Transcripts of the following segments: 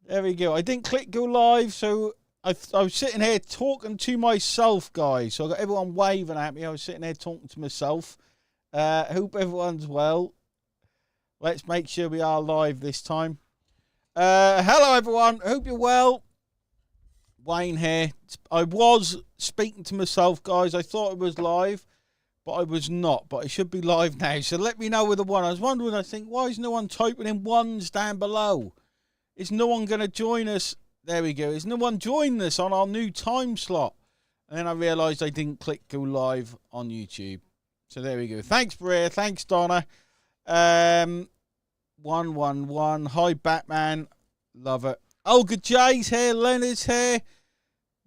There we go. I didn't click go live, so I was sitting here talking to myself, guys. So I got everyone waving at me. I was sitting there talking to myself. Hope everyone's well. Let's make sure we are live this time. Hello, everyone. Hope you're well. Wayne here. I was speaking to myself, guys. I thought it was live, but I was not. But it should be live now. So let me know with the one. I was wondering, I think, why is no one typing in ones down below? Is no one going to join us? There we go. Is no one joining us on our new time slot? And then I realised I didn't click go live on YouTube. So there we go. Thanks, Bria. Thanks, Donna. 111. Hi, Batman. Love it. Olga J's here. Lennis here.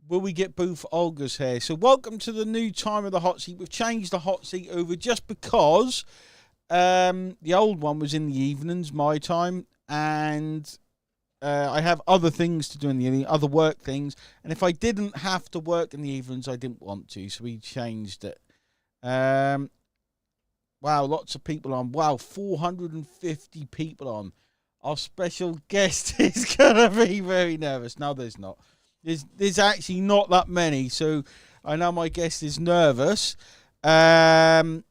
Will we get both Olgas here? So welcome to the new time of the hot seat. We've changed the hot seat over just because the old one was in the evenings, my time, and I have other things to do in the evening, other work things, and if I didn't have to work in the evenings, I didn't want to, so we changed it. Wow, lots of people on. Wow, 450 people on. Our special guest is gonna be very nervous. No, there's not. There's actually not that many, so I know my guest is nervous. So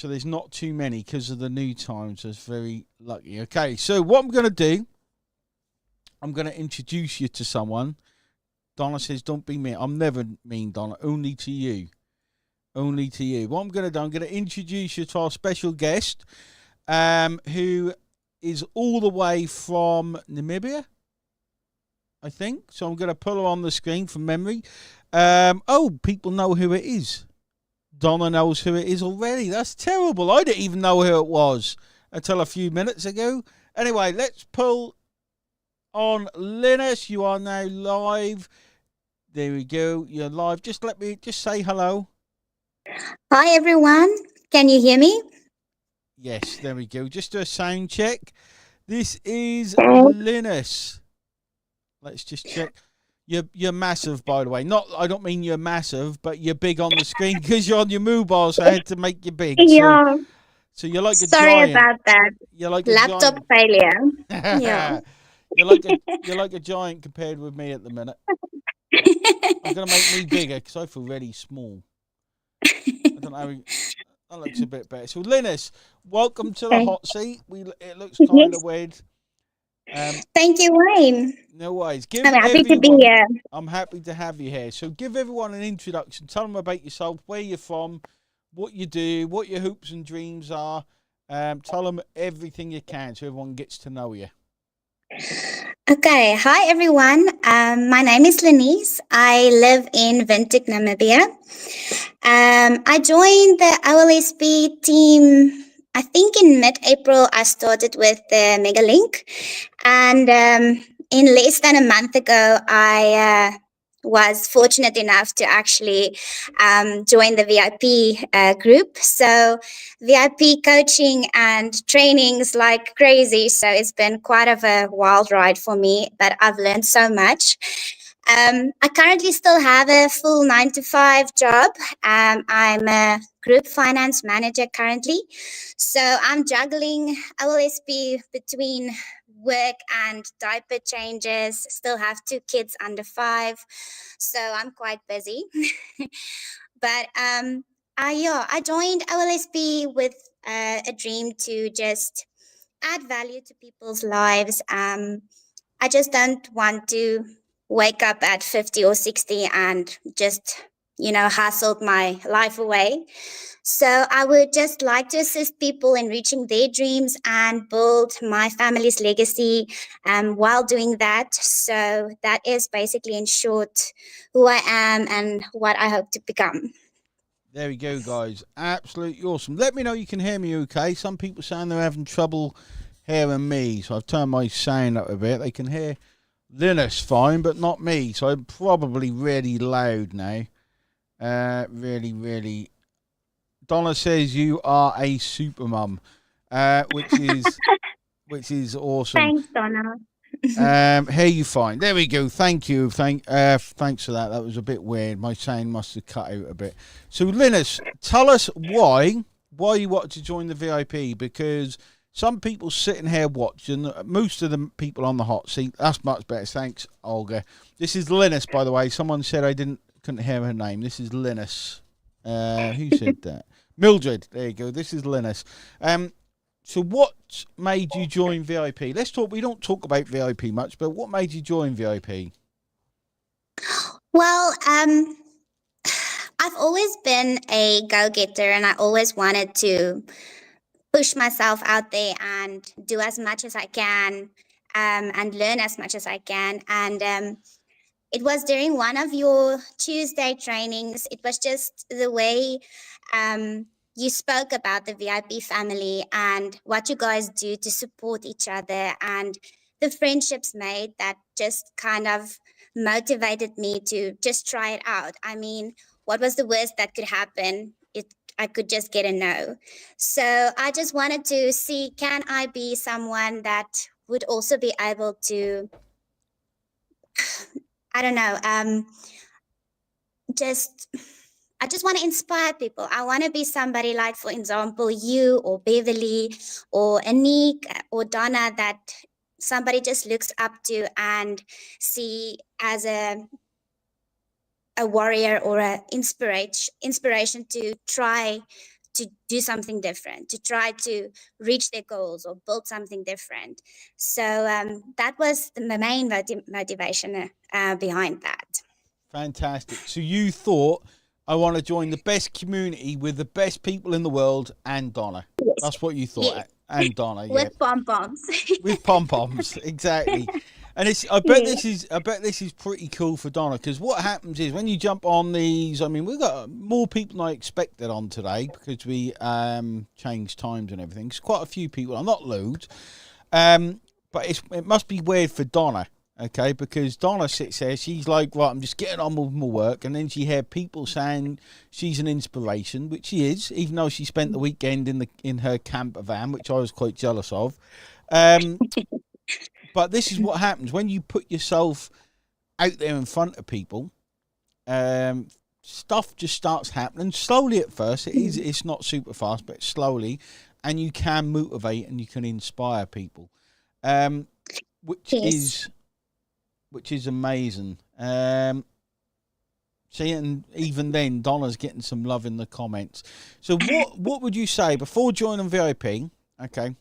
there's not too many because of the new time, so it's very lucky. Okay, so what I'm gonna do, I'm going to introduce you to someone. Donna says, don't be mean. I'm never mean, Donna. Only to you. Only to you. What I'm going to do, I'm going to introduce you to our special guest, who is all the way from Namibia, I think. So I'm going to put her on the screen from memory. Oh, people know who it is. Donna knows who it is already. That's terrible. I didn't even know who it was until a few minutes ago. Anyway, let's pull on Lennis. You are now live. There we go. You're live. Just say hello. Hi everyone. Can you hear me? Yes, there we go. Just do a sound check. This is Lennis. Let's just check. You're massive, by the way. I don't mean you're massive, but you're big on the screen because you're on your mobile, so I had to make you big. Yeah. So you're like a Sorry giant. about that. You're like Laptop a giant. failure. Yeah. You're like a giant compared with me at the minute. I'm gonna make me bigger because I feel really small. I don't know. That looks a bit better. So, Lennis, welcome to the hot seat. It looks kind of weird. Thank you, Wayne. No worries. I'm happy to be here. I'm happy to have you here. So, give everyone an introduction. Tell them about yourself, where you're from, what you do, what your hopes and dreams are. Tell them everything you can so everyone gets to know you. Okay, hi everyone. My name is Lennis. I live in Windhoek, Namibia. I joined the OLSP team, I think in mid-April. I started with the Mega Link, and in less than a month ago, I was fortunate enough to actually join the VIP group. So VIP coaching and trainings like crazy. So it's been quite of a wild ride for me, but I've learned so much. I currently still have a full 9-to-5 job. I'm a group finance manager currently. So I'm juggling OLSP between work and diaper changes. Still have 2 kids under 5. So I'm quite busy. But I joined OLSP with a dream to just add value to people's lives. I just don't want to wake up at 50 or 60 and just, hustled my life away. So I would just like to assist people in reaching their dreams and build my family's legacy while doing that. So that is basically, in short, who I am and what I hope to become. There we go, guys. Absolutely awesome. Let me know you can hear me okay. Some people saying they're having trouble hearing me, so I've turned my sound up a bit. They can hear Lennis fine, but not me, so I'm probably really loud now. Really, really. Donna says you are a super mum, which is awesome. Thanks, Donna. Here you find. There we go. Thank you. Thanks for that. That was a bit weird. My sound must have cut out a bit. So, Lennis, tell us why you wanted to join the VIP, because some people sitting here watching. Most of the people on the hot seat. That's much better. Thanks, Olga. This is Lennis, by the way. Someone said I couldn't hear her name. This is Lennis. Who said that? Mildred. There you go. This is Lennis. So what made you join VIP? Let's talk. We don't talk about VIP much, but what made you join VIP? Well, I've always been a go-getter, and I always wanted to push myself out there and do as much as I can, and learn as much as I can. And it was during one of your Tuesday trainings. It was just the way you spoke about the VIP family and what you guys do to support each other, and the friendships made that just kind of motivated me to just try it out. I mean, what was the worst that could happen? I could just get a no. So I just wanted to see, can I be someone that would also be able to, I don't know, I just want to inspire people. I want to be somebody like, for example, you or Beverly or Anik or Donna, that somebody just looks up to and see as a warrior or an inspiration to try to do something different, to try to reach their goals or build something different. So that was the main motivation behind that. Fantastic. So you thought, I want to join the best community with the best people in the world and Donna. Yes. That's what you thought. Yes. And Donna, yeah. With pom-poms. With pom-poms, exactly. And I bet this is pretty cool for Donna, because what happens is when you jump on these, I mean, we've got more people than I expected on today because we changed times and everything. It's quite a few people, not loads, but it must be weird for Donna, okay? Because Donna sits there, she's like, right, I'm just getting on with my work, and then she hear people saying she's an inspiration, which she is, even though she spent the weekend in her camper van, which I was quite jealous of. But this is what happens when you put yourself out there in front of people. Stuff just starts happening slowly at first. It's not super fast, but slowly, and you can motivate and you can inspire people, which is amazing. See, and even then, Donna's getting some love in the comments. So, what would you say before joining VIP? Okay.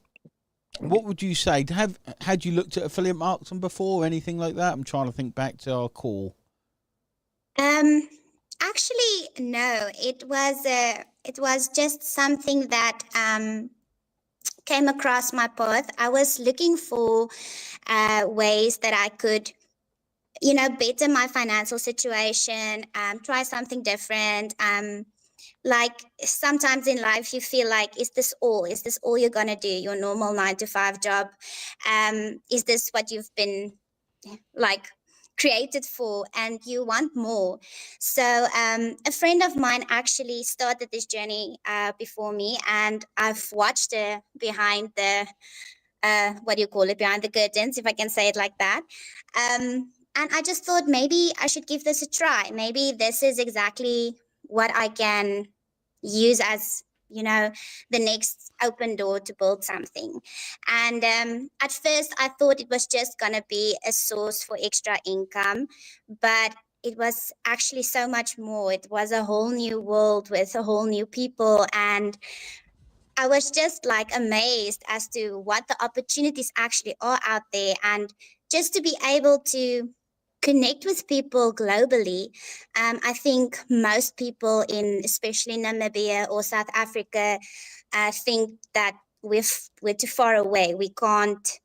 What would you say? Had you looked at affiliate marketing before or anything like that? I'm trying to think back to our call. Actually, no. It was just something that came across my path. I was looking for ways that I could, better my financial situation, try something different. Like sometimes in life you feel like, is this all you're gonna do, your normal 9-to-5 job? Is this what you've been like created for, and you want more? So a friend of mine actually started this journey before me, and I've watched her behind the behind the curtains, if I can say it like that. And I just thought, maybe I should give this a try. Maybe this is exactly what I can use as, the next open door to build something. And at first I thought it was just going to be a source for extra income, but it was actually so much more. It was a whole new world with a whole new people, and I was just like amazed as to what the opportunities actually are out there, and just to be able to connect with people globally. I think most people especially Namibia or South Africa, think that we're too far away. We can't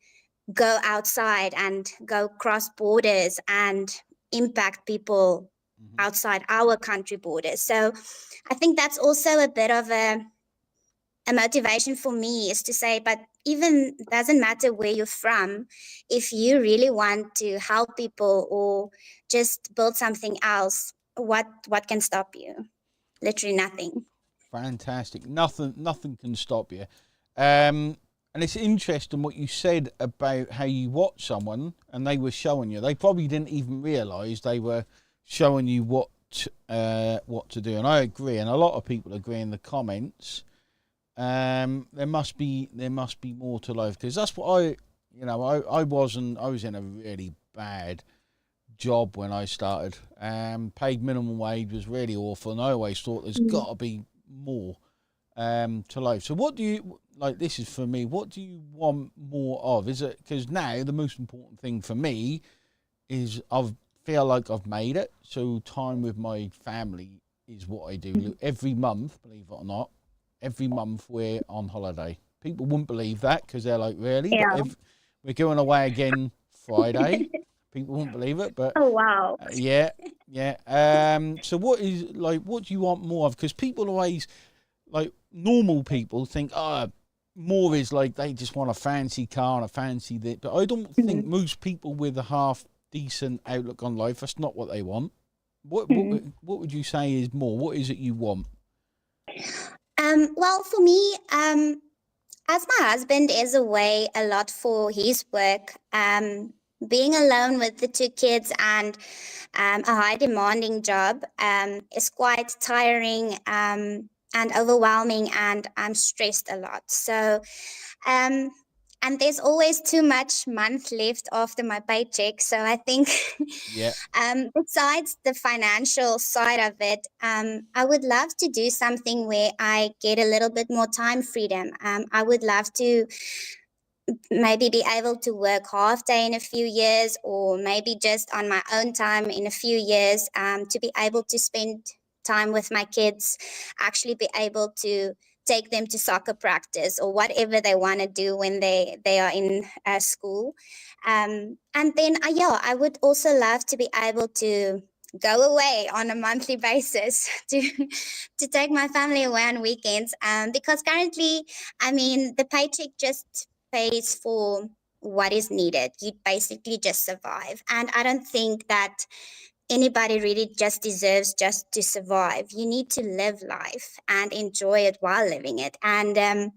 go outside and go cross borders and impact people outside our country borders. So I think that's also a bit of a motivation for me, is to say, but even doesn't matter where you're from, if you really want to help people or just build something else, what can stop you? Literally nothing. Fantastic. Nothing can stop you. And it's interesting what you said about how you watch someone and they were showing you. They probably didn't even realise they were showing you what to do. And I agree, and a lot of people agree in the comments. there must be more to life, because that's what I was in a really bad job when I started. Paid minimum wage was really awful, and I always thought there's got to be more to life. So what do you like? This is for me. What do you want more of? Is it because now the most important thing for me is feel like I've made it. So time with my family is what I do every month. Believe it or not, every month we're on holiday. People wouldn't believe that because they're like, really? Yeah. But we're going away again Friday. People won't believe it, but Oh, wow. yeah. So what do you want more of? Because people always, like, normal people think, more is like they just want a fancy car and a fancy this. But I don't think most people with a half decent outlook on life, that's not what they want. What would you say is more? What is it you want? Well, for me, as my husband is away a lot for his work, being alone with the two kids and a high demanding job is quite tiring and overwhelming, and I'm stressed a lot. So, and there's always too much month left after my paycheck. So I think, Yeah. besides the financial side of it, I would love to do something where I get a little bit more time freedom. I would love to maybe be able to work half day in a few years, or maybe just on my own time in a few years, to be able to spend time with my kids, actually be able to take them to soccer practice or whatever they want to do when they are in school. And then, I would also love to be able to go away on a monthly basis to take my family away on weekends, because currently, I mean, the paycheck just pays for what is needed. You basically just survive. And I don't think that anybody really just deserves just to survive. You need to live life and enjoy it while living it. And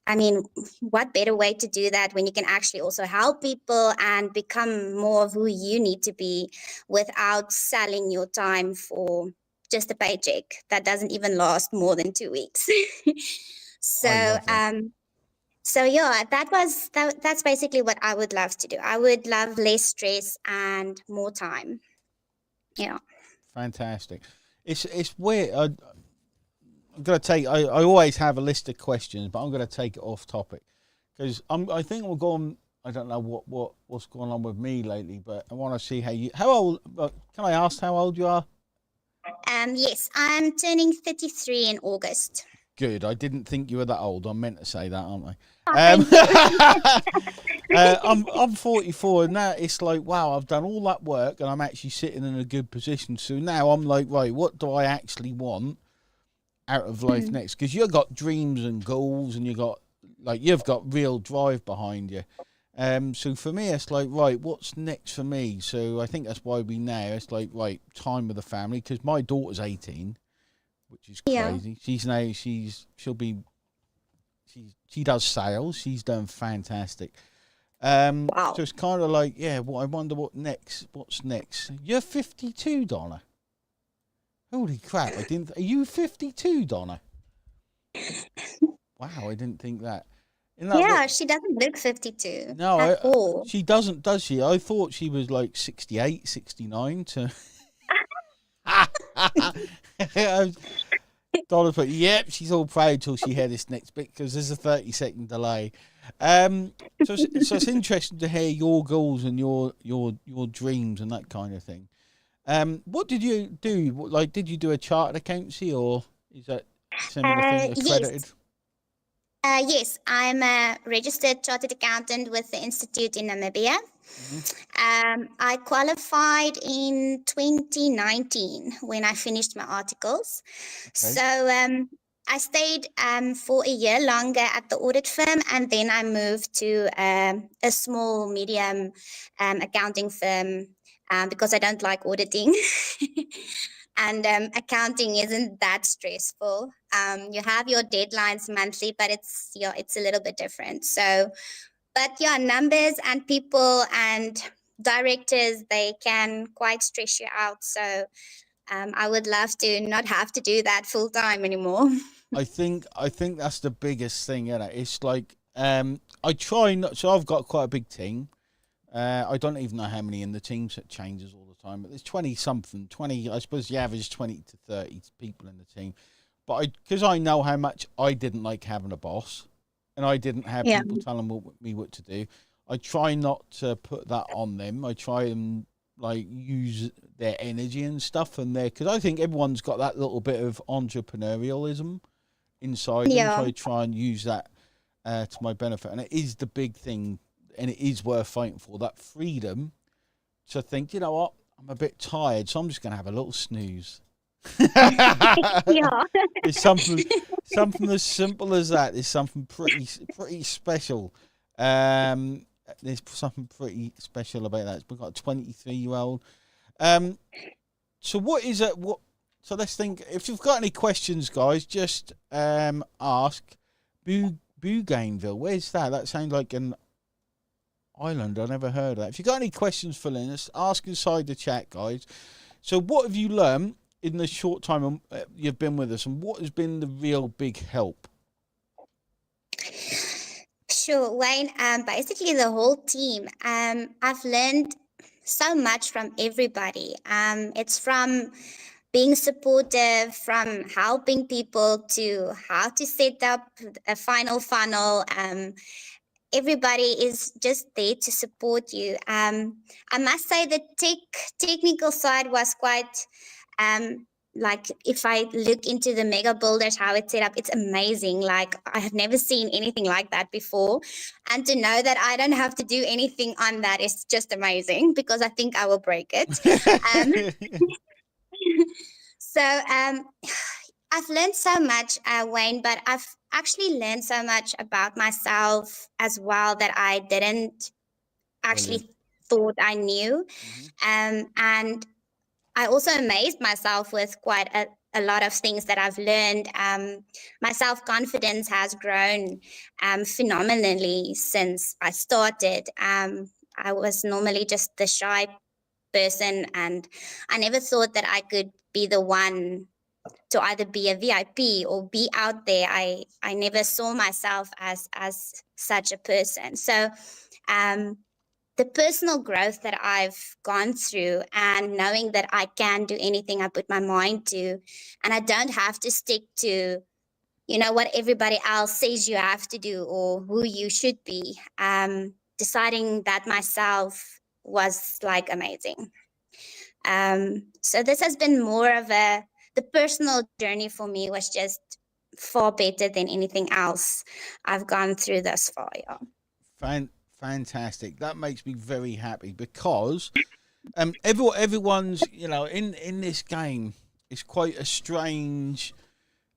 I mean, what better way to do that when you can actually also help people and become more of who you need to be without selling your time for just a paycheck that doesn't even last more than 2 weeks. I So, love that. so yeah, that's basically what I would love to do. I would love less stress and more time. Yeah. Fantastic. It's weird. I'm gonna take. I always have a list of questions, but I'm gonna take it off topic because I think we're going. I don't know what's going on with me lately, but I want to see how old. Can I ask how old you are? Yes, I'm turning 33 in August. Good. I didn't think you were that old. I meant to say that, aren't I? Oh, thank you. I'm 44, and now it's like, wow, I've done all that work, and I'm actually sitting in a good position. So now I'm like, right, what do I actually want out of life next? Because you've got dreams and goals, and you've got real drive behind you. So for me, it's like, right, what's next for me? So I think that's why it's like, right, time with the family, because my daughter's 18, which is Yeah. crazy. She does sales. She's done fantastic. So Wow. it's kind of like, yeah, well, I wonder what's next. You're 52, Donna. Holy crap, are you 52, Donna? Wow, I didn't think that. Yeah, she doesn't look 52 No, at all. she doesn't, does she? I thought she was like 68, 69 to... Donna put, yep, she's all proud till she heard this next bit because there's a 30-second delay. So it's interesting to hear your goals and your dreams and that kind of thing. What did you do? Like, did you do a chartered accountancy, or is that similar thing, accredited? Yes. Yes, I'm a registered chartered accountant with the Institute in Namibia. Mm-hmm. I qualified in 2019 when I finished my articles. Okay. So I stayed for a year longer at the audit firm, and then I moved to a small, medium accounting firm because I don't like auditing. And accounting isn't that stressful. You have your deadlines monthly, but it's a little bit different. So, but yeah, numbers and people and directors, they can quite stress you out. So I would love to not have to do that full time anymore. I think that's the biggest thing, isn't it? It's like I try not. So I've got quite a big team. I don't even know how many in the team, so it changes all the time. But there's 20 something, 20. I suppose the average 20 to 30 people in the team. But because I know how much I didn't like having a boss, and I didn't have Yeah. people telling me what to do. I try not to put that on them. I try and like use their energy and stuff, and because I think everyone's got that little bit of entrepreneurialism inside them, so Yeah. I try and use that to my benefit. And it is the big thing, and it is worth fighting for, that freedom to think, you know what, I'm a bit tired, so I'm just going to have a little snooze. Yeah. It's something as simple as that. It's something pretty special. There's something pretty special about that. We've got a 23-year-old. So what is it? So let's think. If you've got any questions, guys, just ask. Bougainville, where's that? That sounds like an island. I never heard of that. If you've got any questions for Lennis, ask inside the chat, guys. So what have you learned in the short time you've been with us, and what has been the real big help? Sure, Wayne. Basically, the whole team. I've learned so much from everybody. It's from being supportive, from helping people to how to set up a final funnel. Everybody is just there to support you. I must say the technical side was quite like if I look into the mega builders, how it's set up, it's amazing. Like I have never seen anything like that before. And to know that I don't have to do anything on that is just amazing, because I think I will break it. So I've learned so much, Wayne, but I've actually learned so much about myself as well that I didn't actually thought I knew. And I also amazed myself with quite a lot of things that I've learned. My self-confidence has grown phenomenally since I started. I was normally just the shy person, and I never thought that I could be the one to either be a VIP or be out there. I never saw myself as such a person. So the personal growth that I've gone through, and knowing that I can do anything I put my mind to, and I don't have to stick to, you know, what everybody else says you have to do or who you should be. Deciding that myself was like amazing. So this has been more of the personal journey for me was just far better than anything else I've gone through thus far. Yeah. Fantastic. That makes me very happy, because everyone's, you know, in this game, it's quite a strange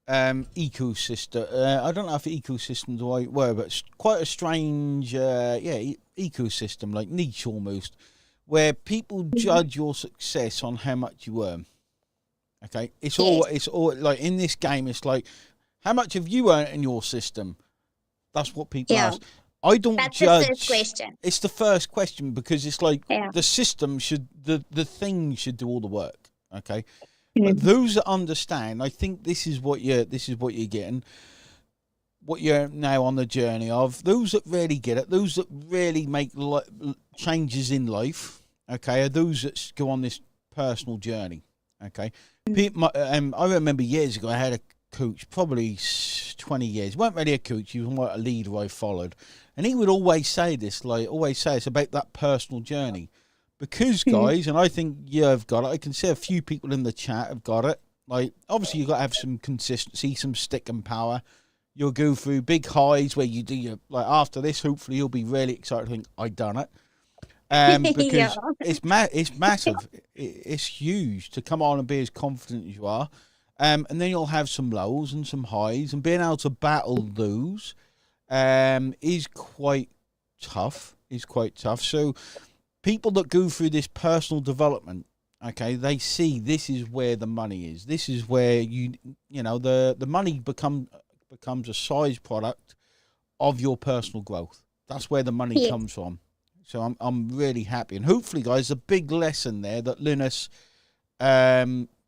ecosystem. I don't know if ecosystem's the right word, but it's quite a strange ecosystem, like niche almost, where people judge your success on how much you earn. Okay, it's all like in this game. It's like, how much have you earned in your system? That's what people ask. I don't judge. The first question. It's the first question, because it's like the system the thing should do all the work. Okay, but those that understand, I think this is what you're getting. What you're now on the journey of. Those that really get it, those that really make changes in life. Okay, are those that go on this personal journey. Okay, I remember years ago I had a coach, probably 20 years. He wasn't really a coach, he was more a leader I followed, and he would always say this, it's about that personal journey, because guys, and I think you've got it, I can see a few people in the chat have got it, like obviously you've got to have some consistency, some stick and power. You'll go through big highs where you do your, like after this, hopefully you'll be really excited to think, I done it. Because it's massive, it's huge to come on and be as confident as you are. And then you'll have some lows and some highs, and being able to battle those is quite tough. So people that go through this personal development, okay, they see this is where the money is. This is where you know the money becomes a side product of your personal growth. That's where the money comes from. So I'm really happy, and hopefully, guys, a big lesson there that Lennis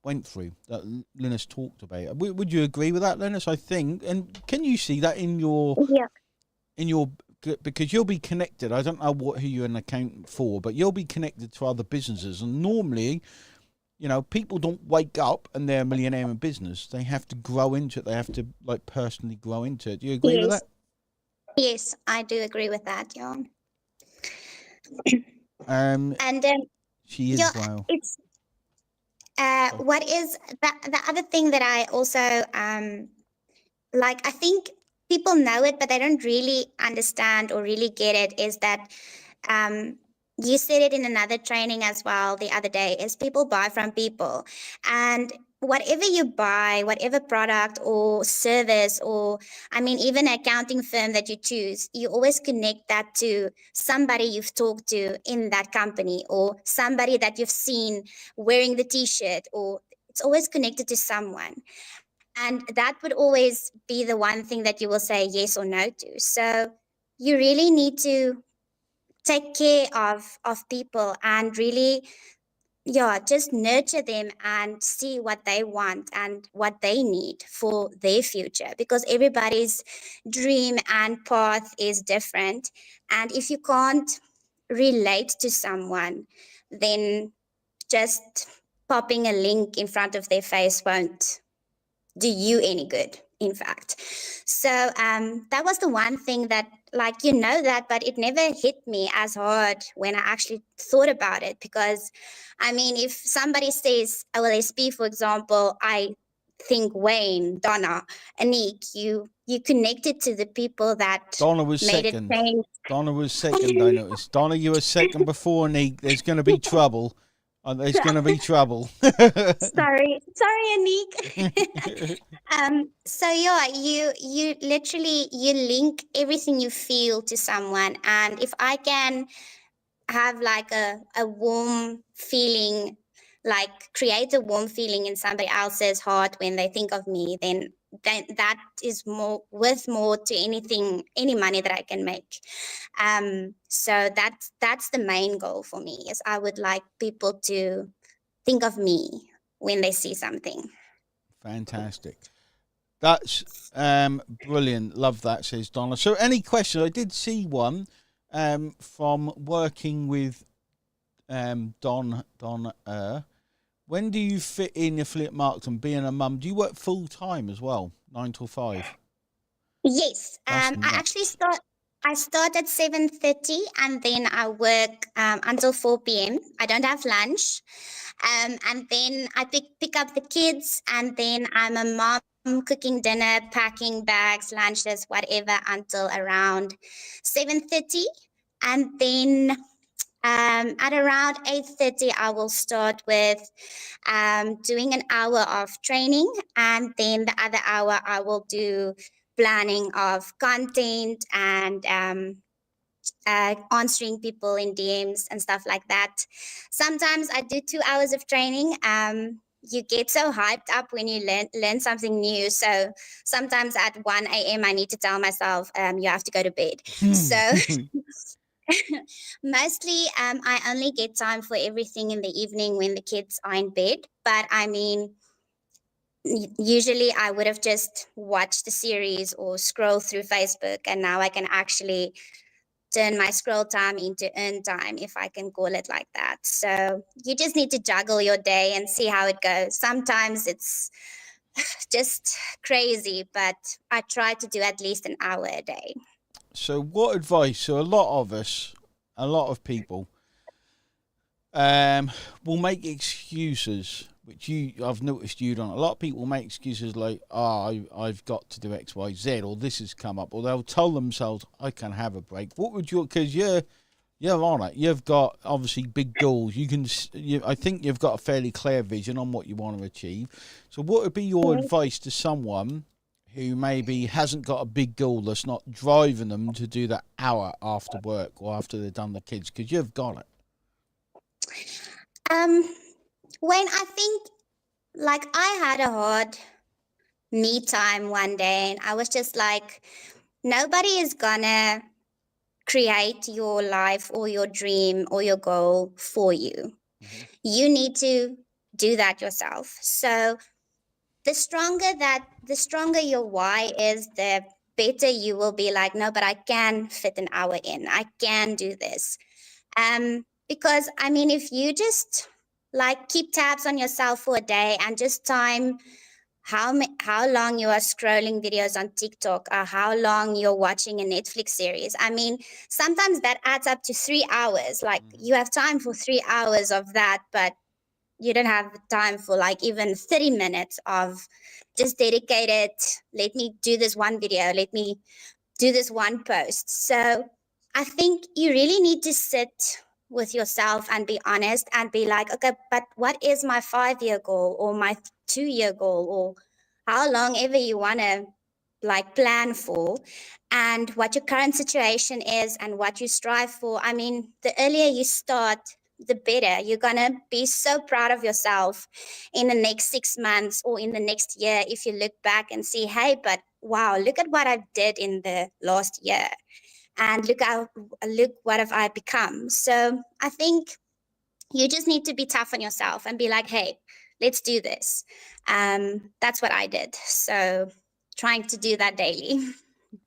went through that Lennis talked about. Would you agree with that, Lennis? I think, and can you see that in your because you'll be connected. I don't know who you're an accountant for, but you'll be connected to other businesses, and normally, people don't wake up and they're a millionaire in business. They have to grow into it. They have to personally grow into it. Do you agree with that? Yes, I do agree with that, Jan. And she is it's what is the other thing that I also I think people know it, but they don't really understand or really get it, is that you said it in another training as well the other day, is people buy from people. And whatever you buy, whatever product or service, or even an accounting firm that you choose, you always connect that to somebody you've talked to in that company, or somebody that you've seen wearing the t-shirt, or it's always connected to someone. And that would always be the one thing that you will say yes or no to. So you really need to take care of people and really, just nurture them and see what they want and what they need for their future, because everybody's dream and path is different. And if you can't relate to someone, then just popping a link in front of their face won't do you any good, in fact. So that was the one thing that, that, but it never hit me as hard when I actually thought about it. Because if somebody says OLSP, for example, I think Wayne, Donna, Anik, you connected to the people that Donna was made second. It change. Donna was second, I noticed. Donna, you were second before Anik. There's going to be trouble. There's going to be trouble. sorry, Anik. So you literally, you link everything you feel to someone. And if I can have a warm feeling, create a warm feeling in somebody else's heart when they think of me, then that is worth more to any money that I can make. So that's the main goal for me, is I would like people to think of me when they see something. Fantastic. That's brilliant. Love that, says Donna. So any questions? I did see one from working with Don. When do you fit in affiliate marketing, being a mum? Do you work full time as well, 9 till 5? Yes. I start at 7:30 and then I work until 4 p.m. I don't have lunch. And then I pick up the kids, and then I'm a mom, cooking dinner, packing bags, lunches, whatever, until around 7:30. And then at around 8:30, I will start with doing an hour of training, and then the other hour I will do planning of content and answering people in DMs and stuff like that. Sometimes I do 2 hours of training. You get so hyped up when you learn something new. So sometimes at 1 a.m. I need to tell myself, you have to go to bed. So mostly I only get time for everything in the evening when the kids are in bed. But usually I would have just watched the series or scroll through Facebook, and now I can actually turn my scroll time into earn time, if I can call it like that. So you just need to juggle your day and see how it goes. Sometimes it's just crazy, but I try to do at least an hour a day. So what advice? So a lot of people will make excuses, which I've noticed you don't. A lot of people make excuses like, I've got to do X, Y, Z, or this has come up, or they'll tell themselves, I can have a break. What would you, because you're on it. You've got obviously big goals. I think you've got a fairly clear vision on what you want to achieve. So what would be your advice to someone who maybe hasn't got a big goal that's not driving them to do that hour after work or after they've done the kids? Because you've got it. When I think, I had a hard me time one day, and I was just like, nobody is gonna create your life or your dream or your goal for you. Mm-hmm. You need to do that yourself. So the stronger your why is, the better you will be like, no, but I can fit an hour in. I can do this. Because I mean, if you just like keep tabs on yourself for a day and just time how long you are scrolling videos on TikTok, or how long you're watching a Netflix series. I mean, sometimes that adds up to 3 hours. Like you have time for 3 hours of that, but you don't have time for like even 30 minutes of just dedicated, let me do this one video, let me do this one post. So I think you really need to sit with yourself and be honest and be like, okay, but what is my 5-year goal or my 2-year goal, or how long ever you want to like plan for, and what your current situation is and what you strive for. I mean, the earlier you start, the better. You're going to be so proud of yourself in the next 6 months or in the next year if you look back and see, hey, but wow, look at what I did in the last year, and look what have I become. So I think you just need to be tough on yourself and be like, hey, let's do this. That's what I did. So trying to do that daily.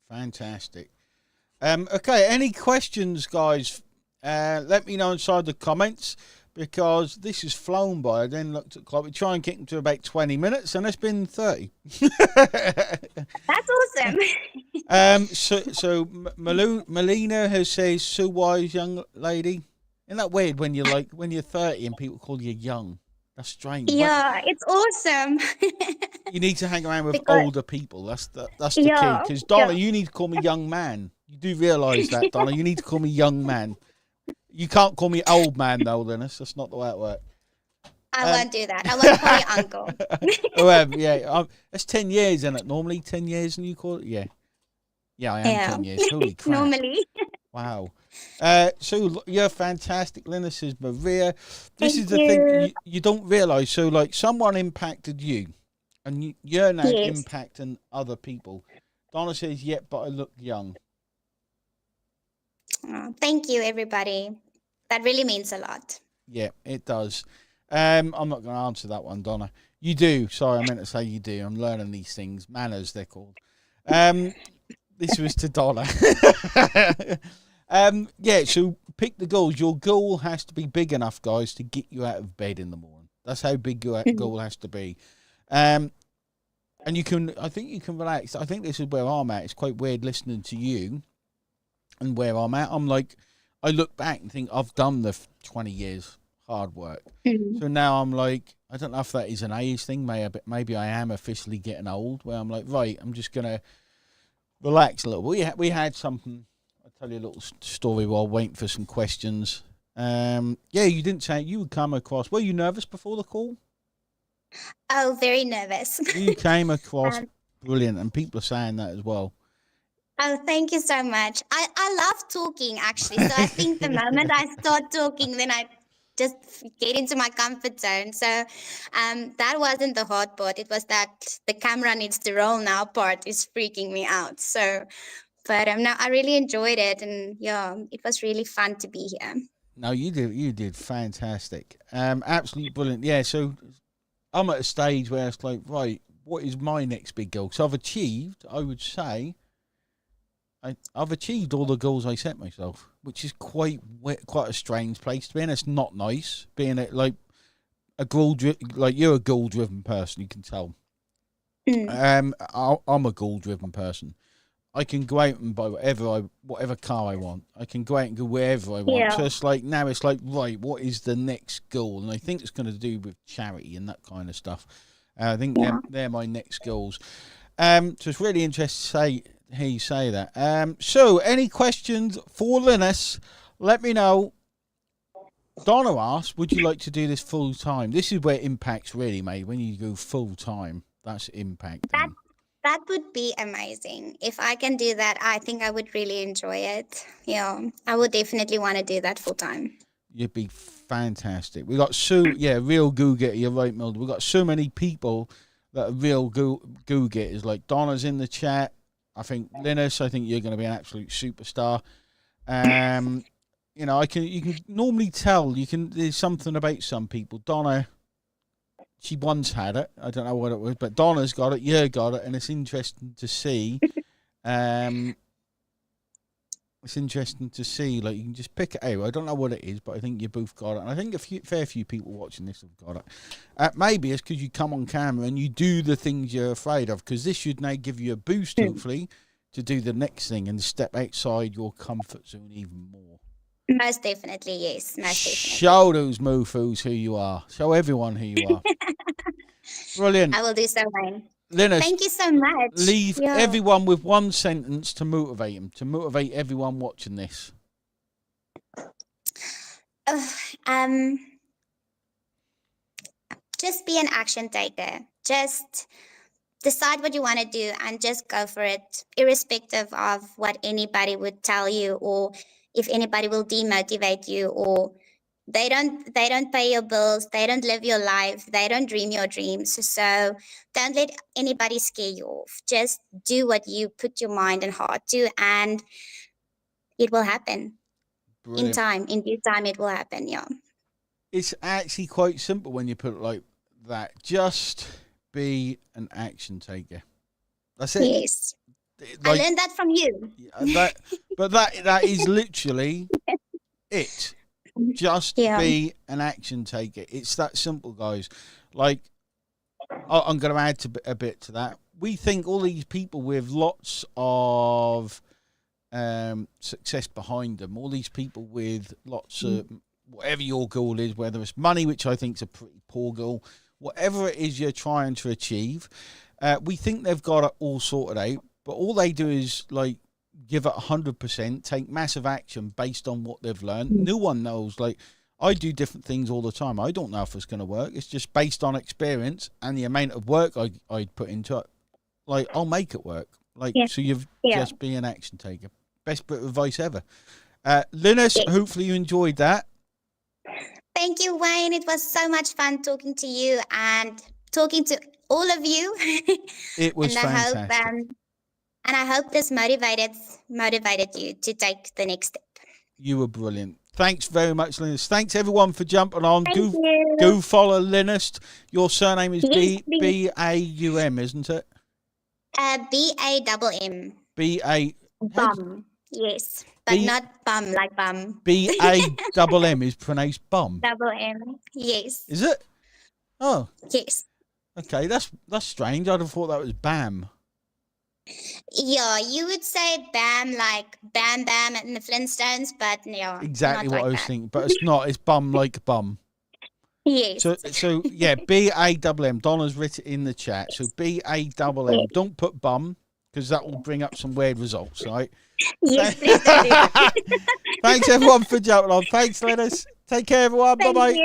Fantastic. Okay, any questions, guys? Let me know inside the comments, because this has flown by. I then looked at the clock. We try and get them to about 20 minutes, and it's been 30. That's awesome. So Melina has says, so wise, young lady. Isn't that weird when you're 30 and people call you young? That's strange. Yeah, it's awesome. You need to hang around with Because, older people. That's the yeah, key. Because Donna, yeah. you need to call me young man. You do realise that, Donna? You need to call me young man. You can't call me old man though, Lennis. That's not the way it works. I won't do that. I won't call you uncle. Yeah. That's 10 years, isn't it? Normally 10 years, and you call it? Yeah. Yeah, I am 10 years. Holy crap. Normally. Wow. So you're fantastic, Lennis, says Maria. This Thank is the you. thing you don't realise. So, like, someone impacted you, and you're now Yes. impacting other people. Donna says, yep, but I look young. Oh, thank you, everybody. That really means a lot. Yeah, it does. I'm not going to answer that one, Donna. You do. Sorry, I meant to say you do. I'm learning these things. Manners, they're called. This was to Donna. Yeah, so pick the goals. Your goal has to be big enough, guys, to get you out of bed in the morning. That's how big your goal has to be. And I think you can relax. I think this is where I'm at. It's quite weird listening to you and where I'm at. I'm like, I look back and think I've done the 20 years hard work. So now I'm like, I don't know if that is an age thing. Maybe I am officially getting old, where I'm like, right, I'm just going to relax a little. We had something. I'll tell you a little story while waiting for some questions. Yeah, you didn't say you would come across. Were you nervous before the call? Oh, very nervous. You came across brilliant, and people are saying that as well. Oh, thank you so much. I love talking, actually. So I think the moment I start talking, then I just get into my comfort zone. So that wasn't the hard part. It was that the camera needs to roll now part is freaking me out. So, but no, I really enjoyed it. And yeah, it was really fun to be here. No, you did fantastic. Absolutely brilliant. Yeah, so I'm at a stage where it's like, right, what is my next big goal? Because I've achieved, I would say, I've achieved all the goals I set myself, which is quite a strange place to be in. It's not nice being like you're a goal-driven person. You can tell. I'm a goal-driven person. I can go out and buy whatever car I want. I can go out and go wherever I want. Yeah. So it's like now it's like, right, what is the next goal? And I think it's going to do with charity and that kind of stuff. I think they're my next goals. So it's really interesting to hear you say that. So any questions for Lennis? Let me know. Donna asked, would you like to do this full time? This is where impact's really made. When you go full time, that's impact. That would be amazing. If I can do that, I think I would really enjoy it. Yeah, I would definitely want to do that full time. You'd be fantastic. We got real go-getter. You're right, Milda. We got so many people that are real go-getters. Like Donna's in the chat. I think Lennis, I think you're going to be an absolute superstar. You can normally tell. There's something about some people. Donna, she once had it. I don't know what it was, but Donna's got it. You got it, and it's interesting to see. It's interesting to see. Like, you can just pick it out. I don't know what it is, but I think you both got it, and I think fair few people watching this have got it. Maybe it's because you come on camera and you do the things you're afraid of. Because this should now give you a boost, hopefully, to do the next thing and step outside your comfort zone even more. Most definitely, yes. Most definitely. Show those mofos who you are. Show everyone who you are. Brilliant. I will do so, Wayne. Lennis, thank you so much. Leave everyone with one sentence to motivate them, to motivate everyone watching this. Just be an action taker. Just decide what you want to do and just go for it, irrespective of what anybody would tell you, or if anybody will demotivate you, or they don't pay your bills, they don't live your life, they don't dream your dreams. So don't let anybody scare you off. Just do what you put your mind and heart to, and it will happen. Brilliant. In due time it will happen. Yeah, it's actually quite simple when you put it like that. Just be an action taker. That's it. Yes. Like, I learned that from you. But that is literally it. Just be an action taker. It's that simple, guys. Like, I'm going to add a bit to that. We think all these people with lots of success behind them, all these people with lots of whatever your goal is, whether it's money, which I think is a pretty poor goal, whatever it is you're trying to achieve, we think they've got it all sorted out. But all they do is, like, give it 100%, take massive action based on what they've learned. No one knows. Like, I do different things all the time. I don't know if it's going to work. It's just based on experience and the amount of work I'd put into it. Like, I'll make it work. Like, so you've just be an action taker. Best bit of advice ever. Lennis, hopefully you enjoyed that. Thank you, Wayne. It was so much fun talking to you and talking to all of you. It was fantastic. And I hope this motivated you to take the next step. You were brilliant. Thanks very much, Lennis. Thanks, everyone, for jumping on. Thank you. Go follow Lennis. Your surname is B-A-U-M, isn't it? B-A-double-M. B-A... Bum. Yes, but not bum like bum. B-A-double-M is pronounced bum. Double M. Yes. Is it? Oh. Yes. Okay, that's strange. I'd have thought that was bam. Yeah, you would say bam like Bam Bam in the Flintstones, but no. Exactly what I was thinking, but it's not. It's bum like bum. Yes. So yeah, B-A-double-M. Donna's written in the chat. So B-A-double-M. Yes. Don't put bum, because that will bring up some weird results, right? Yes, please do. Thanks, everyone, for jumping on. Thanks, Lennis. Take care, everyone. Bye-bye.